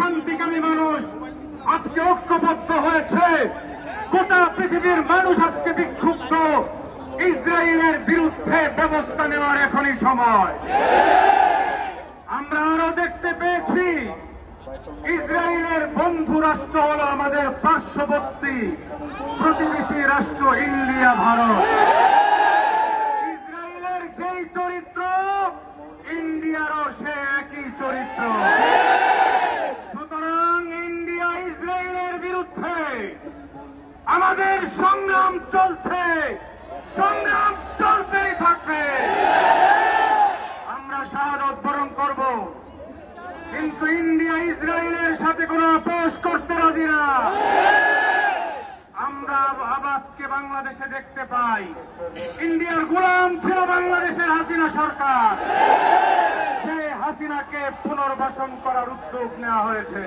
শান্তিকামী মানুষ আজকে ঐক্যবদ্ধ হয়েছে। গোটা পৃথিবীর মানুষ আজকে বিক্ষুব্ধ। ইসরায়েলের বিরুদ্ধে ব্যবস্থা নেওয়ার এখনই সময়। আমরা আরো দেখতে পেয়েছি ইসরায়েলের বন্ধু রাষ্ট্র হল আমাদের পার্শ্ববর্তী প্রতিবেশী রাষ্ট্র ইন্ডিয়া, ভারত। ইসরায়েলের যেই চরিত্র, ইন্ডিয়ারও সে একই চরিত্র। সুতরাং ইন্ডিয়া ইসরায়েলের বিরুদ্ধে আমাদের সংগ্রাম চলছে, সংগ্রাম চলতেই থাকবে। আমরা শাহাদত বরণ করব, কিন্তু ইন্ডিয়া ইসরায়েলের সাথে কোনো আপোষ করতে রাজি না। আমরা আবাসকে বাংলাদেশে দেখতে পাই। ইন্ডিয়ার গোলাম ছিল বাংলাদেশের হাসিনা সরকার। সেই হাসিনাকে পুনর্বাসন করার উদ্যোগ নেওয়া হয়েছে।